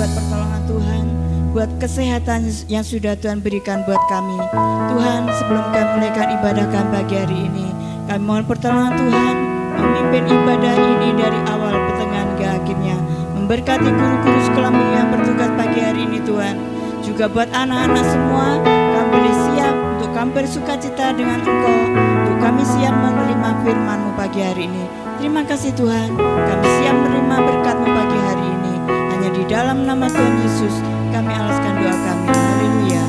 buat pertolongan Tuhan, buat kesehatan yang sudah Tuhan berikan buat kami. Tuhan, sebelum kami mulaikan ibadah kami pagi hari ini, kami mohon pertolongan Tuhan, memimpin ibadah ini dari awal, pertengahan hingga akhirnya. Memberkati guru-guru sekolah yang bertugas pagi hari ini Tuhan. Juga buat anak-anak semua, kami boleh siap untuk kami bersukacita dengan Engkau, untuk kami siap menerima firman-Mu pagi hari ini. Terima kasih Tuhan, kami siap menerima berkat-Mu pagi hari ini. Hanya di dalam nama Tuhan Yesus kami alaskan doa kami. Haleluya.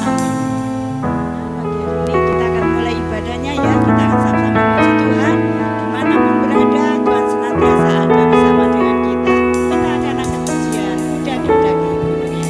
Amin. Pagi hari ini kita akan mulai ibadahnya ya. Kita akan sama-sama memuji Tuhan. Dimanapun berada, Tuhan senantiasa ada bersama dengan kita. Kita akan angkat pujian dagi-dagi gunungnya.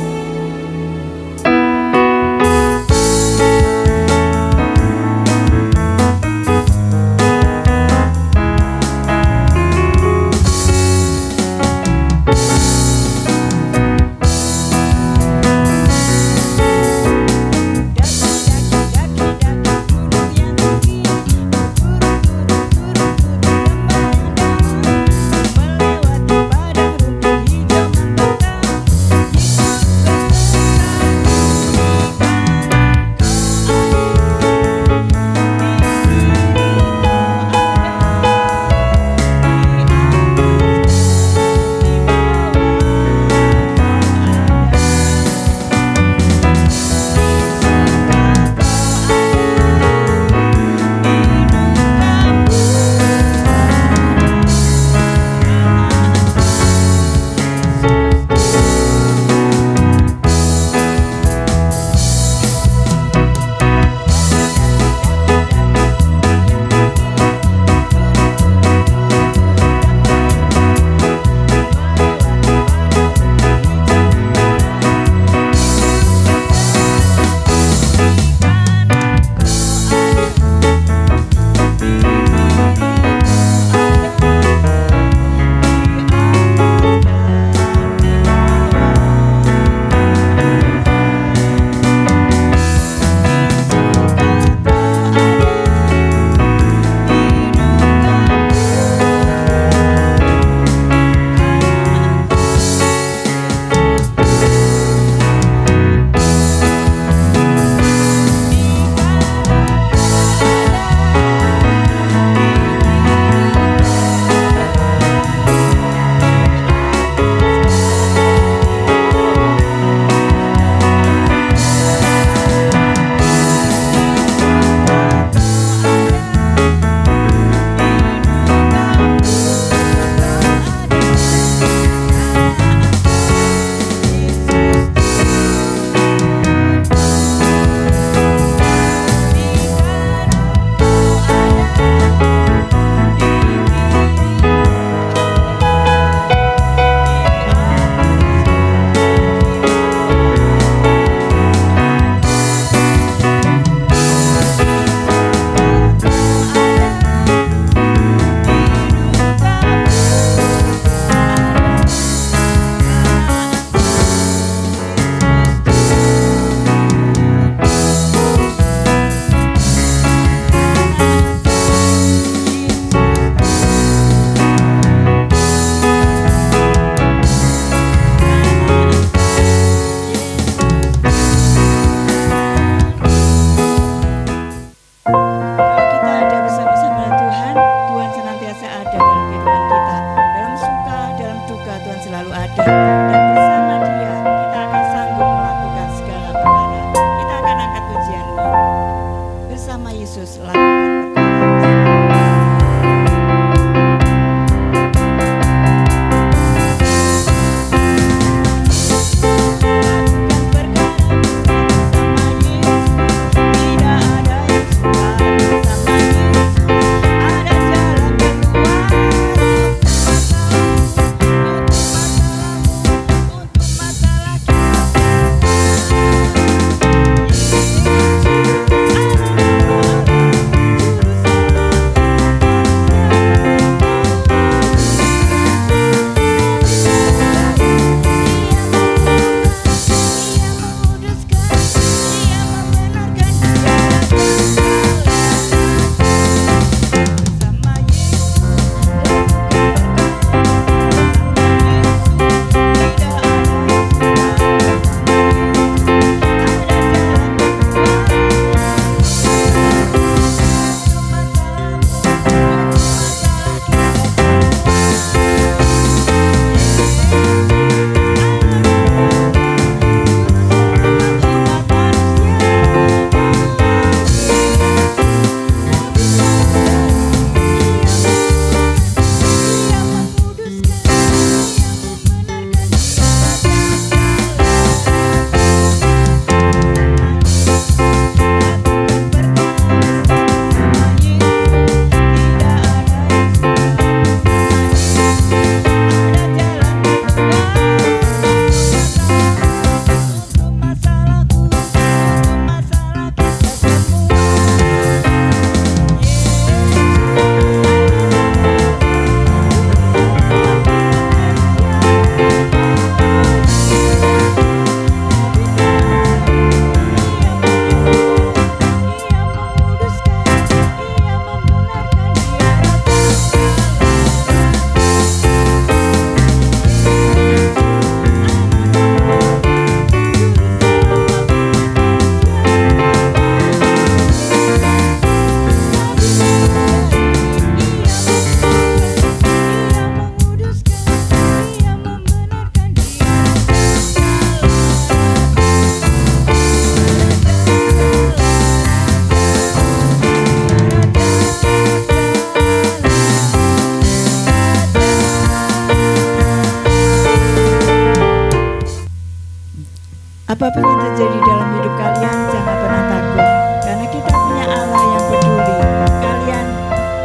apapun yang terjadi dalam hidup kalian, jangan pernah takut, karena kita punya Allah yang peduli. Kalian,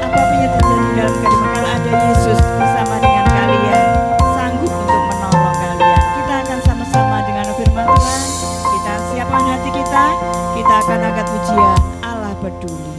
apapun yang terjadi dalam kehidupan, kalau ada Yesus bersama dengan kalian, sanggup untuk menolong kalian. Kita akan sama-sama dengan firman Tuhan, kita siapkan hati kita akan angkat pujian Allah peduli.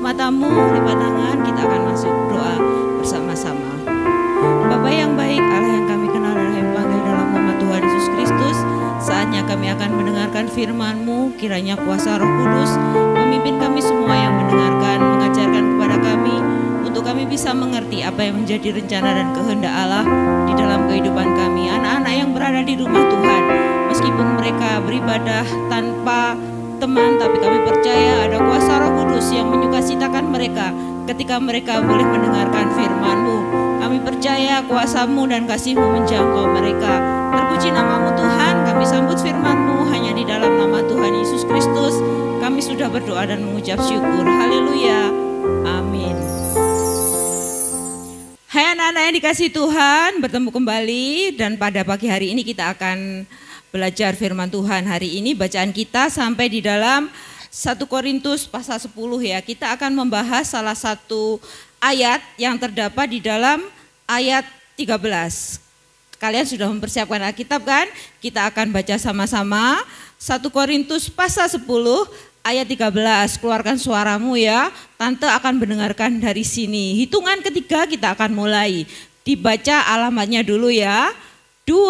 matamu, lipat tangan, kita akan masuk doa bersama-sama. Bapa yang baik, Allah yang kami kenal dan kami panggil dalam nama Tuhan Yesus Kristus, saatnya kami akan mendengarkan firman-Mu. Kiranya kuasa Roh Kudus memimpin kami semua yang mendengarkan, mengajarkan kepada kami, untuk kami bisa mengerti apa yang menjadi rencana dan kehendak Allah di dalam kehidupan kami. Anak-anak yang berada di rumah Tuhan, meskipun mereka beribadah tanpa teman, tapi kami percaya ada kuasa Roh Kudus yang menyukacitakan mereka ketika mereka boleh mendengarkan firman-Mu. Kami percaya kuasa-Mu dan kasih-Mu menjangkau mereka. Terpuji nama-Mu Tuhan, kami sambut firman-Mu hanya di dalam nama Tuhan Yesus Kristus. Kami sudah berdoa dan mengucap syukur. Haleluya. Amin. Hai anak-anak yang dikasihi Tuhan, bertemu kembali dan pada pagi hari ini kita akan belajar firman Tuhan. Hari ini bacaan kita sampai di dalam 1 Korintus pasal 10 ya. Kita akan membahas salah satu ayat yang terdapat di dalam ayat 13. Kalian sudah mempersiapkan Alkitab kan? Kita akan baca sama-sama 1 Korintus pasal 10 ayat 13. Keluarkan suaramu ya. Tante akan mendengarkan dari sini. Hitungan ketiga kita akan mulai. Dibaca alamatnya dulu ya. 2,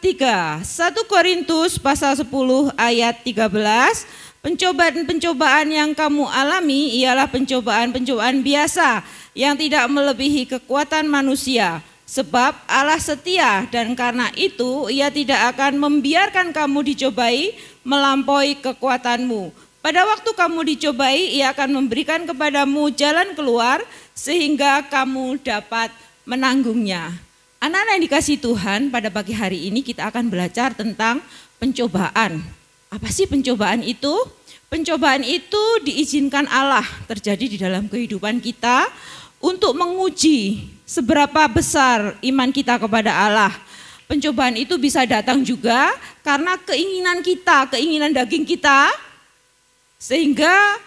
3. 1 Korintus pasal 10 ayat 13. Pencobaan-pencobaan yang kamu alami ialah pencobaan-pencobaan biasa yang tidak melebihi kekuatan manusia. Sebab Allah setia dan karena itu Ia tidak akan membiarkan kamu dicobai melampaui kekuatanmu. Pada waktu kamu dicobai, Ia akan memberikan kepadamu jalan keluar sehingga kamu dapat menanggungnya. Anak-anak yang dikasihi Tuhan, pada pagi hari ini kita akan belajar tentang pencobaan. Apa sih pencobaan itu? Pencobaan itu diizinkan Allah terjadi di dalam kehidupan kita untuk menguji seberapa besar iman kita kepada Allah. Pencobaan itu bisa datang juga karena keinginan kita, keinginan daging kita, sehingga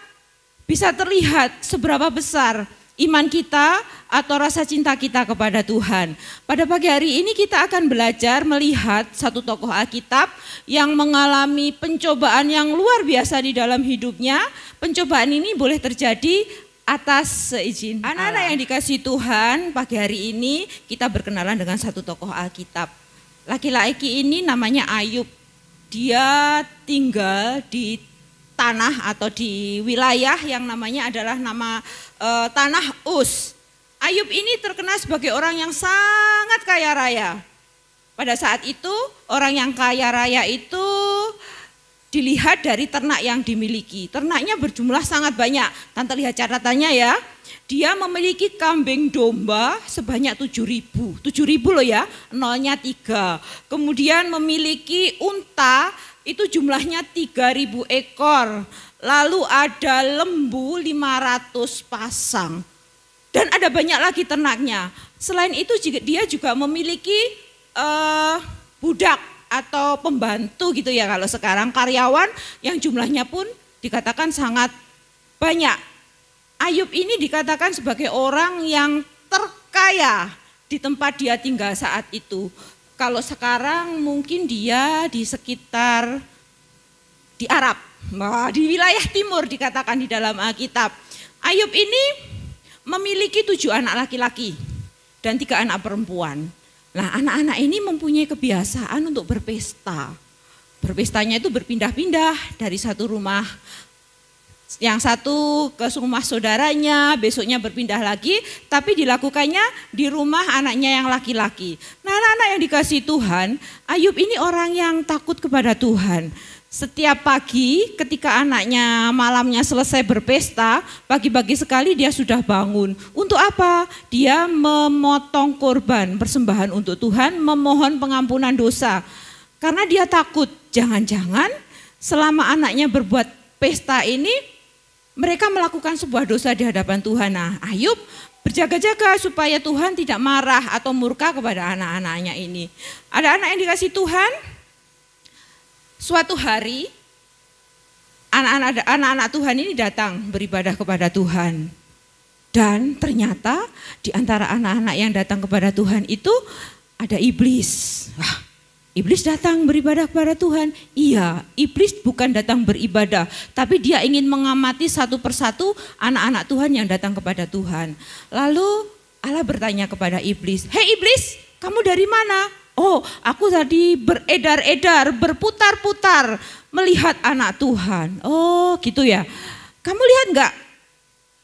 bisa terlihat seberapa besar iman kita atau rasa cinta kita kepada Tuhan. Pada pagi hari ini kita akan belajar melihat satu tokoh Alkitab yang mengalami pencobaan yang luar biasa di dalam hidupnya. Pencobaan ini boleh terjadi atas seizin anak-anak yang dikasihi Tuhan. Pagi hari ini kita berkenalan dengan satu tokoh Alkitab. Laki-laki ini namanya Ayub. Dia tinggal di tanah atau di wilayah yang namanya adalah nama tanah Uz. Ayub ini terkenal sebagai orang yang sangat kaya raya. Pada saat itu orang yang kaya raya itu dilihat dari ternak yang dimiliki. Ternaknya berjumlah sangat banyak. Tante lihat catatannya ya. Dia memiliki kambing domba sebanyak 7.000. 7.000 loh ya, nolnya 3. Kemudian memiliki unta itu jumlahnya 3.000 ekor. Lalu ada lembu 500 pasang. Dan ada banyak lagi ternaknya. Selain itu dia juga memiliki budak atau pembantu gitu ya kalau sekarang, karyawan yang jumlahnya pun dikatakan sangat banyak. Ayub ini dikatakan sebagai orang yang terkaya di tempat dia tinggal saat itu. Kalau sekarang mungkin dia di sekitar di Arab, di wilayah timur dikatakan di dalam Alkitab. Ayub ini memiliki 7 anak laki-laki dan 3 anak perempuan. Nah, anak-anak ini mempunyai kebiasaan untuk berpesta. Berpestanya itu berpindah-pindah dari satu rumah, yang satu ke rumah saudaranya, besoknya berpindah lagi, tapi dilakukannya di rumah anaknya yang laki-laki. Nah, anak-anak yang dikasihi Tuhan, Ayub ini orang yang takut kepada Tuhan. Setiap pagi ketika anaknya malamnya selesai berpesta, pagi-pagi sekali dia sudah bangun. Untuk apa? Dia memotong korban persembahan untuk Tuhan, memohon pengampunan dosa. Karena dia takut, jangan-jangan selama anaknya berbuat pesta ini, mereka melakukan sebuah dosa di hadapan Tuhan. Nah, Ayub berjaga-jaga supaya Tuhan tidak marah atau murka kepada anak-anaknya ini. Ada anak yang dikasihi Tuhan, suatu hari anak-anak Tuhan ini datang beribadah kepada Tuhan. Dan ternyata di antara anak-anak yang datang kepada Tuhan itu ada iblis. Wah, Iblis datang beribadah kepada Tuhan. Iya, iblis bukan datang beribadah, tapi dia ingin mengamati satu persatu anak-anak Tuhan yang datang kepada Tuhan. Lalu Allah bertanya kepada iblis, "Hei iblis, kamu dari mana?" "Oh, aku tadi beredar-edar, berputar-putar melihat anak Tuhan." "Oh, gitu ya. Kamu lihat enggak?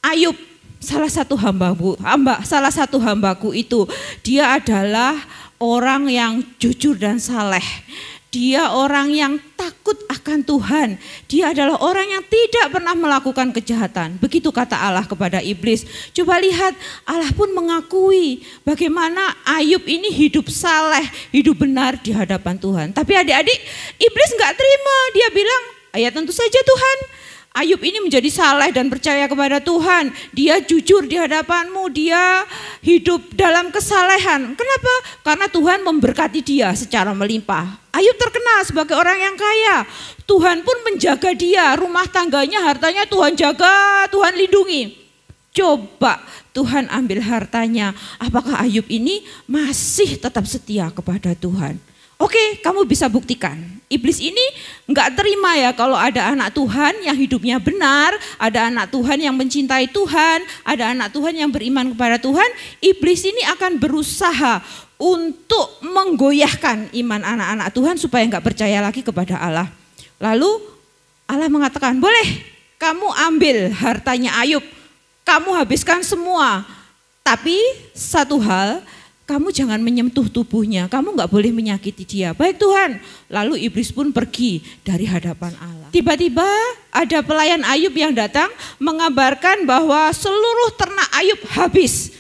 Ayub, salah satu hambaku itu, dia adalah orang yang jujur dan saleh. Dia orang yang takut akan Tuhan. Dia adalah orang yang tidak pernah melakukan kejahatan." Begitu kata Allah kepada iblis. Coba lihat, Allah pun mengakui bagaimana Ayub ini hidup saleh, hidup benar di hadapan Tuhan. Tapi adik-adik, iblis enggak terima. Dia bilang, "Ya tentu saja Tuhan. Ayub ini menjadi saleh dan percaya kepada Tuhan. Dia jujur di hadapan-Mu, dia hidup dalam kesalehan. Kenapa? Karena Tuhan memberkati dia secara melimpah." Ayub terkenal sebagai orang yang kaya. Tuhan pun menjaga dia, rumah tangganya, hartanya Tuhan jaga, Tuhan lindungi. Coba Tuhan ambil hartanya, apakah Ayub ini masih tetap setia kepada Tuhan? Oke, kamu bisa buktikan. Iblis ini enggak terima ya kalau ada anak Tuhan yang hidupnya benar, ada anak Tuhan yang mencintai Tuhan, ada anak Tuhan yang beriman kepada Tuhan. Iblis ini akan berusaha untuk menggoyahkan iman anak-anak Tuhan supaya enggak percaya lagi kepada Allah. Lalu Allah mengatakan, "Boleh kamu ambil hartanya Ayub, kamu habiskan semua. Tapi satu hal, kamu jangan menyentuh tubuhnya, kamu enggak boleh menyakiti dia." "Baik Tuhan." Lalu iblis pun pergi dari hadapan Allah. Tiba-tiba ada pelayan Ayub yang datang mengabarkan bahwa seluruh ternak Ayub habis.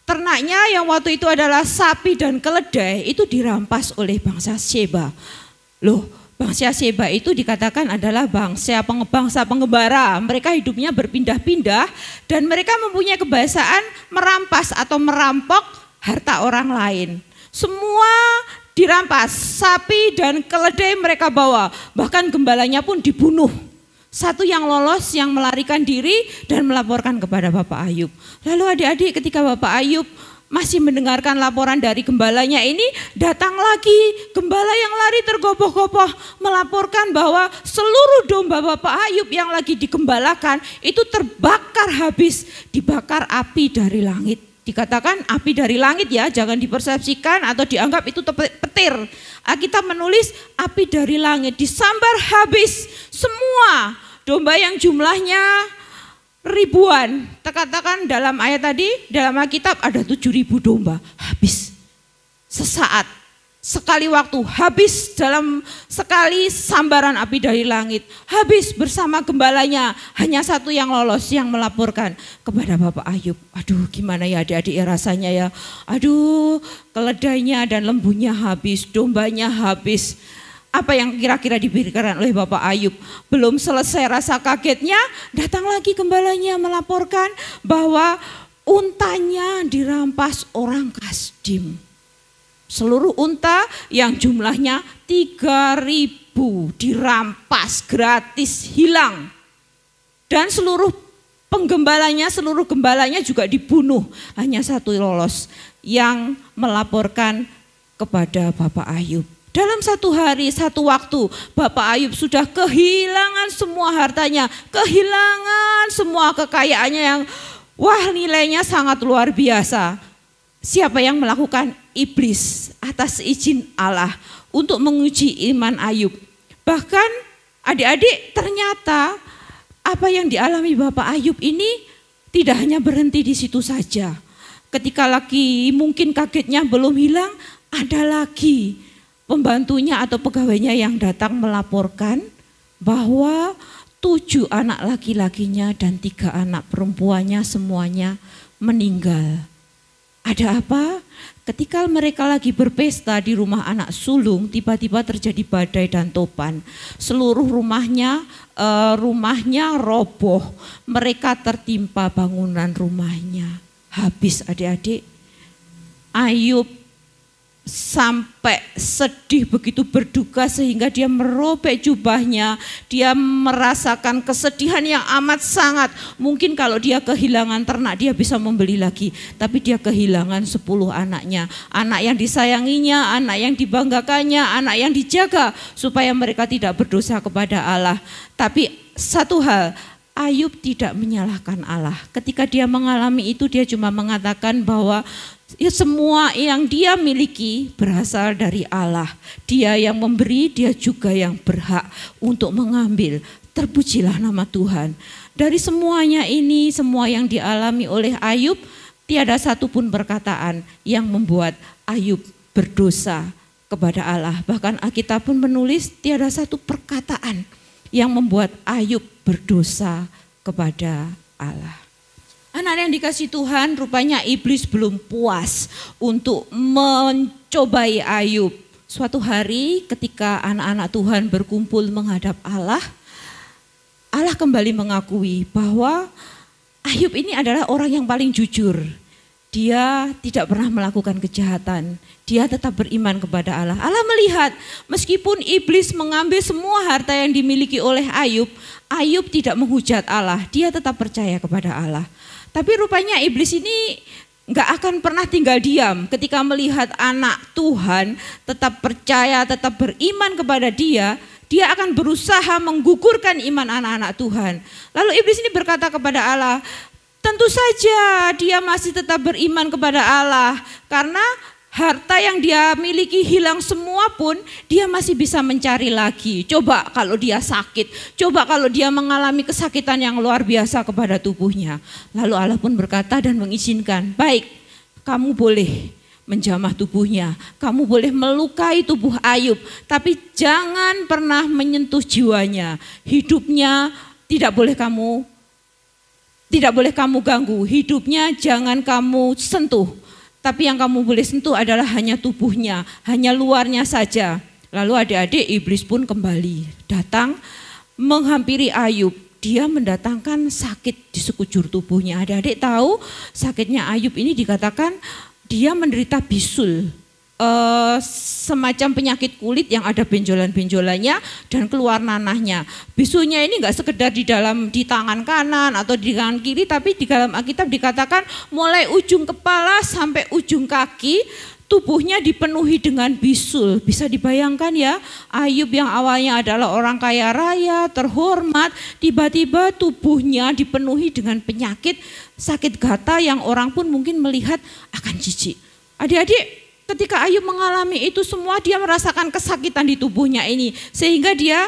Ternaknya yang waktu itu adalah sapi dan keledai itu dirampas oleh bangsa Sheba. Loh, bangsa Sheba itu dikatakan adalah bangsa pengembara. Mereka hidupnya berpindah-pindah dan mereka mempunyai kebiasaan merampas atau merampok harta orang lain. Semua dirampas, sapi dan keledai mereka bawa, bahkan gembalanya pun dibunuh. Satu yang lolos yang melarikan diri dan melaporkan kepada Bapak Ayub. Lalu adik-adik, ketika Bapak Ayub masih mendengarkan laporan dari gembalanya ini, datang lagi gembala yang lari tergopoh-gopoh melaporkan bahwa seluruh domba Bapak Ayub yang lagi digembalakan itu terbakar habis, dibakar api dari langit. Dikatakan api dari langit ya, jangan dipersepsikan atau dianggap itu petir. Alkitab menulis api dari langit, disambar habis semua domba yang jumlahnya ribuan. Terkatakan dalam ayat tadi, dalam Alkitab ada 7.000 domba, habis sesaat. Sekali waktu habis dalam sekali sambaran api dari langit. Habis bersama gembalanya, hanya satu yang lolos yang melaporkan kepada Bapak Ayub. Aduh gimana ya adik-adik ya rasanya ya. Aduh keledainya dan lembunya habis, dombanya habis. Apa yang kira-kira diberikan oleh Bapak Ayub? Belum selesai rasa kagetnya, datang lagi gembalanya melaporkan bahwa untanya dirampas orang Kasdim. Seluruh unta yang jumlahnya 3.000 dirampas gratis, hilang. Dan seluruh gembalanya juga dibunuh. Hanya satu lolos yang melaporkan kepada Bapak Ayub. Dalam satu hari, satu waktu, Bapak Ayub sudah kehilangan semua hartanya, kehilangan semua kekayaannya yang nilainya sangat luar biasa. Siapa yang melakukan? Iblis atas izin Allah untuk menguji iman Ayub. Bahkan adik-adik ternyata apa yang dialami Bapak Ayub ini tidak hanya berhenti di situ saja. Ketika lagi mungkin kagetnya belum hilang, ada lagi pembantunya atau pegawainya yang datang melaporkan bahwa 7 anak laki-lakinya dan 3 anak perempuannya semuanya meninggal. Ada apa? Ketika mereka lagi berpesta di rumah anak sulung, tiba-tiba terjadi badai dan topan. Seluruh rumahnya roboh. Mereka tertimpa bangunan rumahnya. Habis adik-adik. Ayub sampai sedih, begitu berduka sehingga dia merobek jubahnya. Dia merasakan kesedihan yang amat sangat. Mungkin kalau dia kehilangan ternak dia bisa membeli lagi, tapi dia kehilangan 10 anaknya. Anak yang disayanginya, anak yang dibanggakannya, anak yang dijaga supaya mereka tidak berdosa kepada Allah. Tapi satu hal, Ayub tidak menyalahkan Allah. Ketika dia mengalami itu, dia cuma mengatakan bahwa ya, semua yang dia miliki berasal dari Allah. Dia yang memberi, dia juga yang berhak untuk mengambil. Terpujilah nama Tuhan. Dari semuanya ini, semua yang dialami oleh Ayub, tiada satupun perkataan yang membuat Ayub berdosa kepada Allah. Bahkan Alkitab pun menulis tiada satu perkataan yang membuat Ayub berdosa kepada Allah. Anak yang dikasih Tuhan, rupanya iblis belum puas untuk mencobai Ayub. Suatu hari ketika anak-anak Tuhan berkumpul menghadap Allah, Allah kembali mengakui bahwa Ayub ini adalah orang yang paling jujur. Dia tidak pernah melakukan kejahatan. Dia tetap beriman kepada Allah. Allah melihat meskipun iblis mengambil semua harta yang dimiliki oleh Ayub, Ayub tidak menghujat Allah. Dia tetap percaya kepada Allah. Tapi rupanya iblis ini gak akan pernah tinggal diam ketika melihat anak Tuhan tetap percaya, tetap beriman kepada dia. Dia akan berusaha menggugurkan iman anak-anak Tuhan. Lalu iblis ini berkata kepada Allah, tentu saja dia masih tetap beriman kepada Allah, karena harta yang dia miliki hilang semua pun dia masih bisa mencari lagi. Coba kalau dia sakit, coba kalau dia mengalami kesakitan yang luar biasa kepada tubuhnya. Lalu Allah pun berkata dan mengizinkan, baik, kamu boleh menjamah tubuhnya, kamu boleh melukai tubuh Ayub, tapi jangan pernah menyentuh jiwanya. Hidupnya tidak boleh kamu ganggu, hidupnya jangan kamu sentuh. Tapi yang kamu boleh sentuh adalah hanya tubuhnya, hanya luarnya saja. Lalu adik-adik, iblis pun kembali datang menghampiri Ayub. Dia mendatangkan sakit di sekujur tubuhnya. Adik-adik tahu sakitnya Ayub ini dikatakan dia menderita bisul. Semacam penyakit kulit yang ada benjolan-benjolannya dan keluar nanahnya. Bisulnya ini enggak sekedar di tangan kanan atau di tangan kiri, tapi di dalam Alkitab dikatakan mulai ujung kepala sampai ujung kaki tubuhnya dipenuhi dengan bisul. Bisa dibayangkan ya, Ayub yang awalnya adalah orang kaya raya, terhormat, tiba-tiba tubuhnya dipenuhi dengan penyakit sakit gata yang orang pun mungkin melihat akan jijik. Adik-adik, ketika Ayub mengalami itu semua, dia merasakan kesakitan di tubuhnya ini. Sehingga dia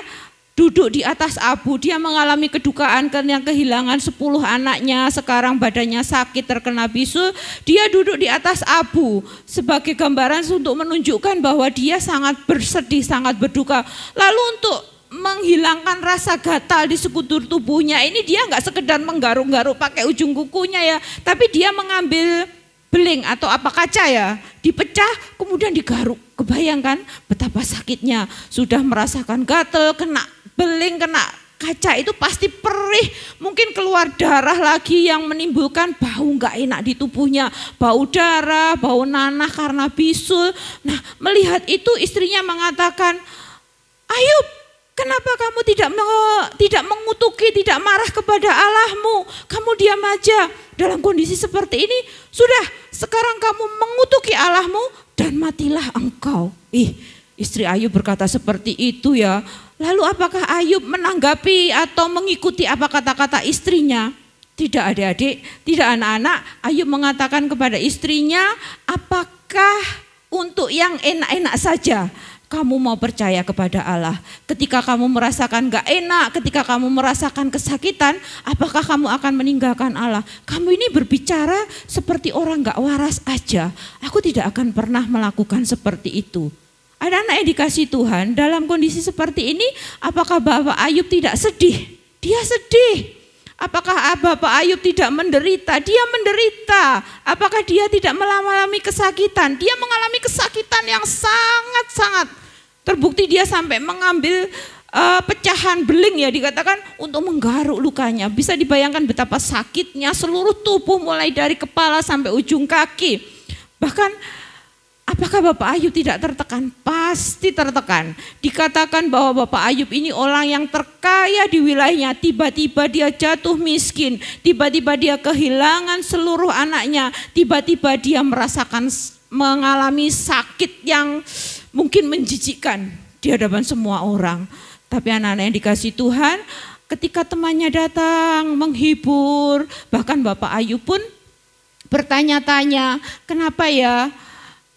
duduk di atas abu, dia mengalami kedukaan karena kehilangan 10 anaknya, sekarang badannya sakit terkena bisul. Dia duduk di atas abu sebagai gambaran untuk menunjukkan bahwa dia sangat bersedih, sangat berduka. Lalu untuk menghilangkan rasa gatal di sekujur tubuhnya ini, dia enggak sekedar menggaruk-garuk pakai ujung kukunya ya, tapi dia mengambil beling atau apa kaca ya, dipecah kemudian digaruk. Kebayangkan betapa sakitnya, sudah merasakan gatel, kena beling, kena kaca itu pasti perih, mungkin keluar darah lagi yang menimbulkan bau gak enak di tubuhnya, bau darah, bau nanah karena bisul. Nah, melihat itu istrinya mengatakan, Ayub, kenapa kamu tidak mengutuki, tidak marah kepada Allahmu? Kamu diam aja. Dalam kondisi seperti ini, sudah sekarang kamu mengutuki Allahmu dan matilah engkau. Istri Ayub berkata seperti itu ya. Lalu apakah Ayub menanggapi atau mengikuti apa kata-kata istrinya? Tidak adik-adik, tidak anak-anak. Ayub mengatakan kepada istrinya, apakah untuk yang enak-enak saja kamu mau percaya kepada Allah? Ketika kamu merasakan gak enak, ketika kamu merasakan kesakitan, apakah kamu akan meninggalkan Allah? Kamu ini berbicara seperti orang gak waras aja. Aku tidak akan pernah melakukan seperti itu. Ada anak yang dikasih Tuhan dalam kondisi seperti ini, apakah Bapak Ayub tidak sedih? Dia sedih. Apakah Bapak Ayub tidak menderita? Dia menderita. Apakah dia tidak mengalami kesakitan? Dia mengalami kesakitan yang sangat-sangat. Terbukti dia sampai mengambil pecahan beling ya, dikatakan untuk menggaruk lukanya. Bisa dibayangkan betapa sakitnya seluruh tubuh mulai dari kepala sampai ujung kaki. Bahkan Apakah Bapak Ayub tidak tertekan? Pasti tertekan. Dikatakan bahwa Bapak Ayub ini orang yang terkaya di wilayahnya. Tiba-tiba dia jatuh miskin. Tiba-tiba dia kehilangan seluruh anaknya. Tiba-tiba dia mengalami sakit yang mungkin menjijikkan di hadapan semua orang. Tapi anak-anak yang dikasihi Tuhan, ketika temannya datang menghibur, bahkan Bapak Ayub pun bertanya-tanya, kenapa ya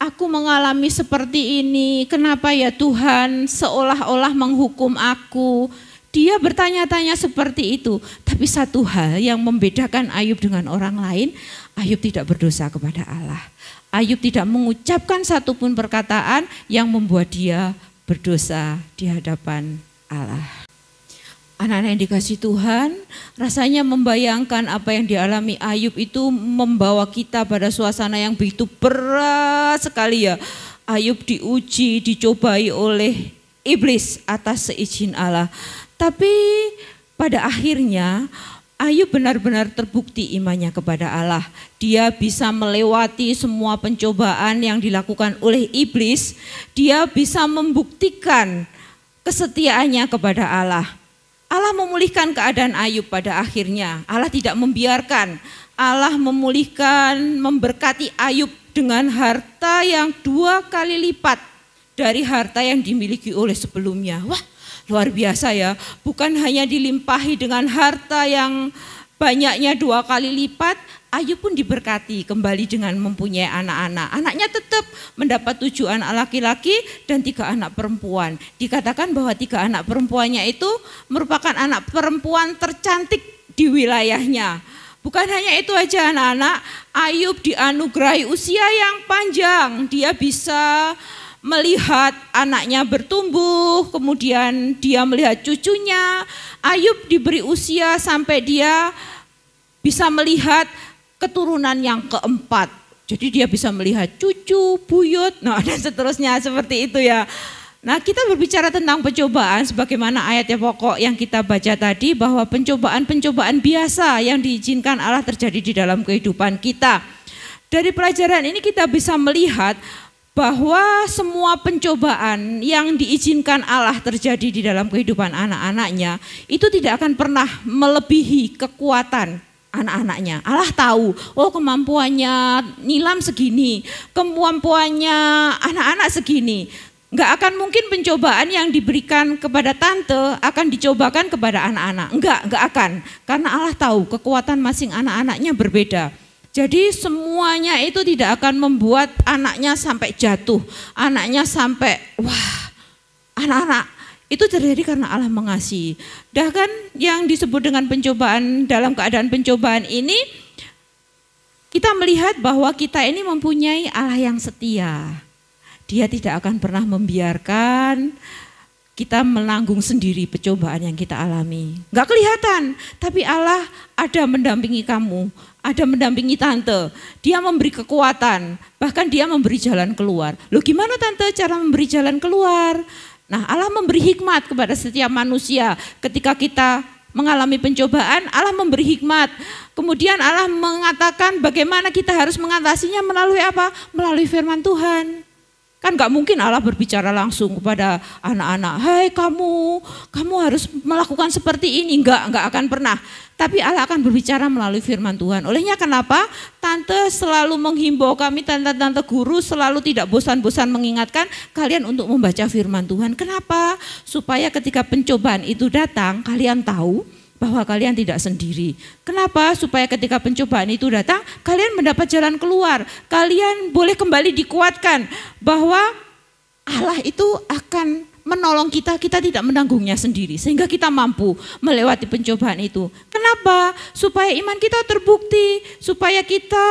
aku mengalami seperti ini, kenapa ya Tuhan seolah-olah menghukum aku. Dia bertanya-tanya seperti itu. Tapi satu hal yang membedakan Ayub dengan orang lain, Ayub tidak berdosa kepada Allah. Ayub tidak mengucapkan satupun perkataan yang membuat dia berdosa di hadapan Allah. Anak-anak yang dikasihi Tuhan, rasanya membayangkan apa yang dialami Ayub itu membawa kita pada suasana yang begitu berat sekali ya. Ayub diuji, dicobai oleh iblis atas seizin Allah. Tapi pada akhirnya Ayub benar-benar terbukti imannya kepada Allah. Dia bisa melewati semua pencobaan yang dilakukan oleh iblis. Dia bisa membuktikan kesetiaannya kepada Allah. Allah memulihkan keadaan Ayub pada akhirnya. Allah tidak membiarkan. Allah memulihkan, memberkati Ayub dengan harta yang 2 kali lipat dari harta yang dimiliki oleh sebelumnya. Wah, luar biasa ya. Bukan hanya dilimpahi dengan harta yang banyaknya 2 kali lipat, Ayub pun diberkati kembali dengan mempunyai anak-anak. Anaknya tetap mendapat 7 anak laki-laki dan 3 anak perempuan. Dikatakan bahwa 3 anak perempuannya itu merupakan anak perempuan tercantik di wilayahnya. Bukan hanya itu aja anak-anak, Ayub dianugerahi usia yang panjang. Dia bisa melihat anaknya bertumbuh, kemudian dia melihat cucunya. Ayub diberi usia sampai dia bisa melihat keturunan yang keempat. Jadi dia bisa melihat cucu, buyut, nah dan seterusnya seperti itu ya. Nah kita berbicara tentang pencobaan sebagaimana ayat yang pokok yang kita baca tadi, bahwa pencobaan-pencobaan biasa yang diizinkan Allah terjadi di dalam kehidupan kita. Dari pelajaran ini kita bisa melihat bahwa semua pencobaan yang diizinkan Allah terjadi di dalam kehidupan anak-anaknya itu tidak akan pernah melebihi kekuatan anak-anaknya. Allah tahu, oh kemampuannya Nilam segini, kemampuannya anak-anak segini. Enggak akan mungkin pencobaan yang diberikan kepada tante akan dicobakan kepada anak-anak. Enggak akan. Karena Allah tahu kekuatan masing anak-anaknya berbeda. Jadi semuanya itu tidak akan membuat anaknya sampai jatuh. Anaknya sampai, wah anak-anak. Itu terjadi karena Allah mengasihi. Dan yang disebut dengan pencobaan, dalam keadaan pencobaan ini, kita melihat bahwa kita ini mempunyai Allah yang setia. Dia tidak akan pernah membiarkan kita menanggung sendiri pencobaan yang kita alami. Enggak kelihatan, tapi Allah ada mendampingi kamu, ada mendampingi tante. Dia memberi kekuatan, bahkan dia memberi jalan keluar. Loh gimana tante cara memberi jalan keluar? Nah Allah memberi hikmat kepada setiap manusia. Ketika kita mengalami pencobaan, Allah memberi hikmat. Kemudian Allah mengatakan bagaimana kita harus mengatasinya melalui apa? Melalui firman Tuhan. Kan gak mungkin Allah berbicara langsung kepada anak-anak, hai kamu harus melakukan seperti ini. Enggak akan pernah. Tapi Allah akan berbicara melalui firman Tuhan. Olehnya kenapa? Tante selalu menghimbau kami, tante-tante guru selalu tidak bosan-bosan mengingatkan kalian untuk membaca firman Tuhan. Kenapa? Supaya ketika pencobaan itu datang, kalian tahu bahwa kalian tidak sendiri. Kenapa? Supaya ketika pencobaan itu datang, kalian mendapat jalan keluar. Kalian boleh kembali dikuatkan bahwa Allah itu akan menolong kita, kita tidak menanggungnya sendiri. Sehingga kita mampu melewati pencobaan itu. Kenapa? Supaya iman kita terbukti, supaya kita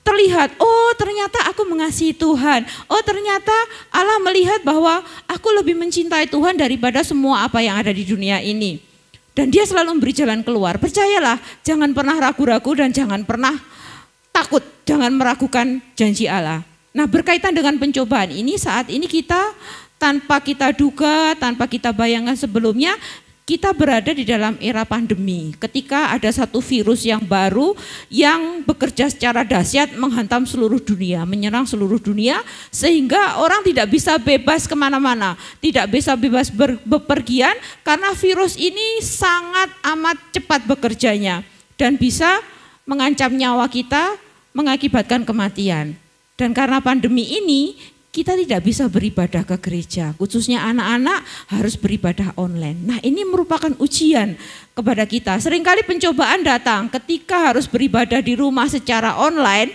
terlihat, oh ternyata aku mengasihi Tuhan. Oh ternyata Allah melihat bahwa aku lebih mencintai Tuhan daripada semua apa yang ada di dunia ini. Dan dia selalu memberi jalan keluar. Percayalah, jangan pernah ragu-ragu dan jangan pernah takut, jangan meragukan janji Allah. Nah berkaitan dengan pencobaan ini, saat ini kita tanpa kita duga, tanpa kita bayangkan sebelumnya, kita berada di dalam era pandemi, ketika ada satu virus yang baru yang bekerja secara dahsyat menghantam seluruh dunia, menyerang seluruh dunia, sehingga orang tidak bisa bebas kemana-mana, tidak bisa bebas bepergian karena virus ini sangat amat cepat bekerjanya dan bisa mengancam nyawa kita, mengakibatkan kematian. Dan karena pandemi ini, kita tidak bisa beribadah ke gereja, khususnya anak-anak harus beribadah online. Nah, ini merupakan ujian kepada kita. Seringkali pencobaan datang ketika harus beribadah di rumah secara online.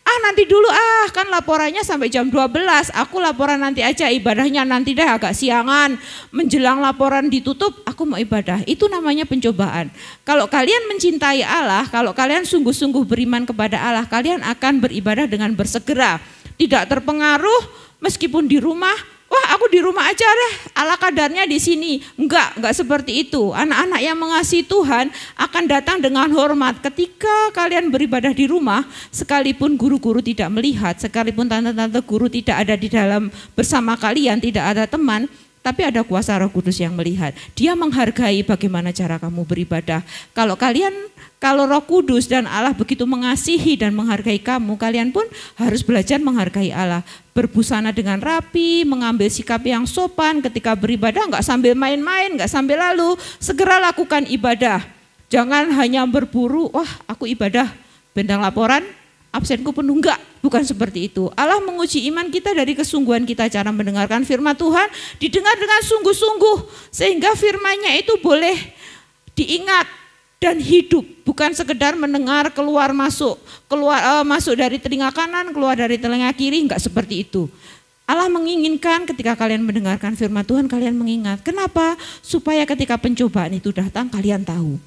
Nanti dulu kan laporannya sampai jam 12, aku laporan nanti aja, ibadahnya nanti deh agak siangan, menjelang laporan ditutup aku mau ibadah. Itu namanya pencobaan. Kalau kalian mencintai Allah, kalau kalian sungguh-sungguh beriman kepada Allah, kalian akan beribadah dengan bersegera, tidak terpengaruh. Meskipun di rumah, wah aku di rumah aja deh, ala kadarnya di sini. Enggak seperti itu. Anak-anak yang mengasihi Tuhan akan datang dengan hormat. Ketika kalian beribadah di rumah, sekalipun guru-guru tidak melihat, sekalipun tante-tante guru tidak ada di dalam bersama kalian, tidak ada teman, tapi ada kuasa Roh Kudus yang melihat. Dia menghargai bagaimana cara kamu beribadah. Kalau Roh Kudus dan Allah begitu mengasihi dan menghargai kamu, kalian pun harus belajar menghargai Allah. Berbusana dengan rapi, mengambil sikap yang sopan ketika beribadah, enggak sambil main-main, enggak sambil lalu, segera lakukan ibadah. Jangan hanya berburu, wah aku ibadah, bentang laporan, absenku penuh, enggak, bukan seperti itu. Allah menguji iman kita dari kesungguhan kita cara mendengarkan firman Tuhan, didengar dengan sungguh-sungguh, sehingga firman-Nya itu boleh diingat dan hidup, bukan sekedar mendengar keluar masuk dari telinga kanan, keluar dari telinga kiri, enggak seperti itu. Allah menginginkan ketika kalian mendengarkan firman Tuhan, kalian mengingat. Kenapa? Supaya ketika pencobaan itu datang, kalian tahu.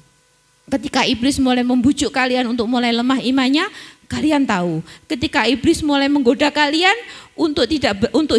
Ketika iblis mulai membujuk kalian untuk mulai lemah imannya, kalian tahu. Ketika iblis mulai menggoda kalian untuk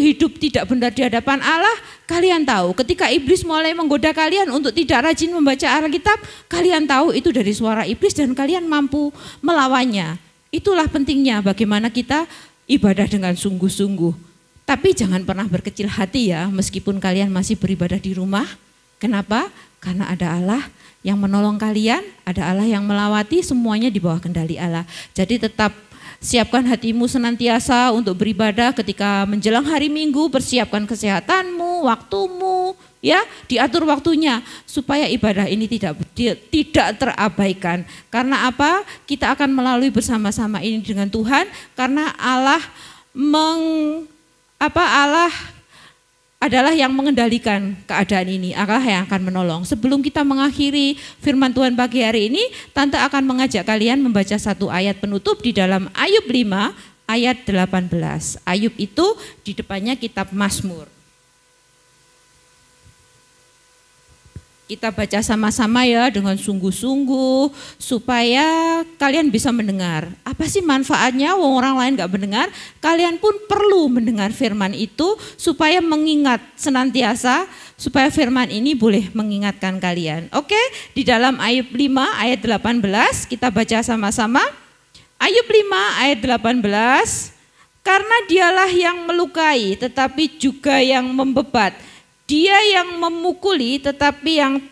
hidup tidak benar di hadapan Allah, kalian tahu. Ketika iblis mulai menggoda kalian untuk tidak rajin membaca Alkitab, kalian tahu itu dari suara iblis dan kalian mampu melawannya. Itulah pentingnya bagaimana kita ibadah dengan sungguh-sungguh. Tapi jangan pernah berkecil hati ya, meskipun kalian masih beribadah di rumah. Kenapa? Karena ada Allah yang menolong kalian, ada Allah yang melawati, semuanya di bawah kendali Allah. Jadi tetap siapkan hatimu senantiasa untuk beribadah ketika menjelang hari Minggu, persiapkan kesehatanmu, waktumu, ya, diatur waktunya supaya ibadah ini tidak terabaikan. Karena apa? Kita akan melalui bersama-sama ini dengan Tuhan karena Allah adalah yang mengendalikan keadaan ini, Allah yang akan menolong. Sebelum kita mengakhiri firman Tuhan pagi hari ini, Tante akan mengajak kalian membaca satu ayat penutup di dalam Ayub 5 ayat 18. Ayub itu di depannya kitab Mazmur. Kita baca sama-sama ya dengan sungguh-sungguh supaya kalian bisa mendengar. Apa sih manfaatnya orang lain gak mendengar? Kalian pun perlu mendengar firman itu supaya mengingat senantiasa, supaya firman ini boleh mengingatkan kalian. Oke, di dalam Ayub 5 ayat 18 kita baca sama-sama. Ayub 5 ayat 18, karena dialah yang melukai tetapi juga yang membebat. Dia yang memukuli tetapi yang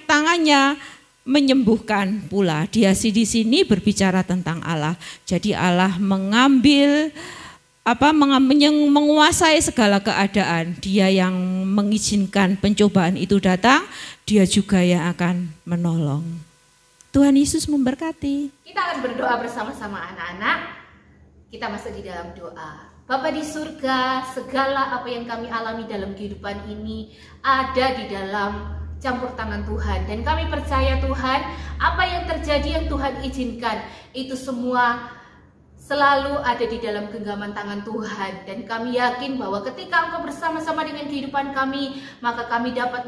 tangannya menyembuhkan pula. Dia di sini berbicara tentang Allah. Jadi Allah menguasai segala keadaan. Dia yang mengizinkan pencobaan itu datang, dia juga yang akan menolong. Tuhan Yesus memberkati. Kita akan berdoa bersama-sama anak-anak. Kita masuk di dalam doa. Bapa di surga, segala apa yang kami alami dalam kehidupan ini ada di dalam campur tangan Tuhan. Dan kami percaya Tuhan, apa yang terjadi yang Tuhan izinkan, itu semua selalu ada di dalam genggaman tangan Tuhan. Dan kami yakin bahwa ketika Engkau bersama-sama dengan kehidupan kami, maka kami dapat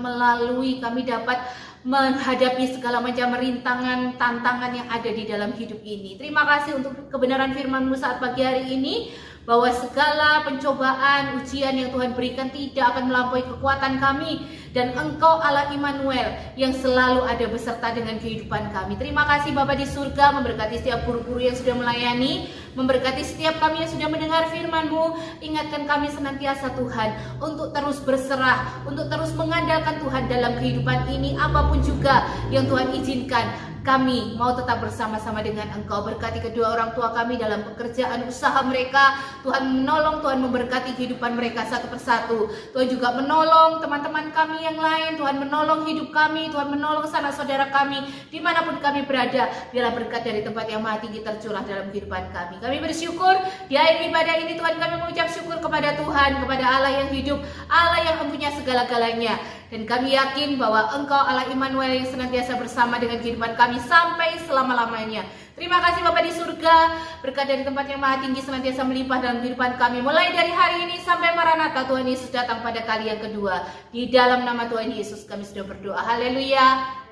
menghadapi segala macam rintangan, tantangan yang ada di dalam hidup ini. Terima kasih untuk kebenaran firman-Mu saat pagi hari ini, bahwa segala pencobaan, ujian yang Tuhan berikan tidak akan melampaui kekuatan kami. dan Engkau Allah Immanuel yang selalu ada beserta dengan kehidupan kami. Terima kasih Bapa di surga, memberkati setiap guru-guru yang sudah melayani, memberkati setiap kami yang sudah mendengar firman-Mu. Ingatkan kami senantiasa Tuhan untuk terus berserah, untuk terus mengandalkan Tuhan dalam kehidupan ini. Apapun juga yang Tuhan izinkan, kami mau tetap bersama-sama dengan Engkau. Berkati kedua orang tua kami dalam pekerjaan usaha mereka. Tuhan menolong, Tuhan memberkati kehidupan mereka satu persatu. Tuhan juga menolong teman-teman kami yang lain. Tuhan menolong hidup kami. Tuhan menolong sanak saudara kami dimanapun kami berada. Biarlah berkat dari tempat yang maha tinggi tercurah dalam kehidupan kami. Kami bersyukur di akhir ibadah ini Tuhan, kami mengucap syukur kepada Tuhan, kepada Allah yang hidup, Allah yang mempunyai segala-galanya. Dan kami yakin bahwa Engkau Allah Immanuel yang senantiasa bersama dengan kehidupan kami sampai selama-lamanya. Terima kasih Bapa di surga, berkat dari tempat yang maha tinggi senantiasa melimpah dalam kehidupan kami. Mulai dari hari ini sampai Maranatha Tuhan Yesus datang pada kali yang kedua. Di dalam nama Tuhan Yesus kami sudah berdoa. Haleluya.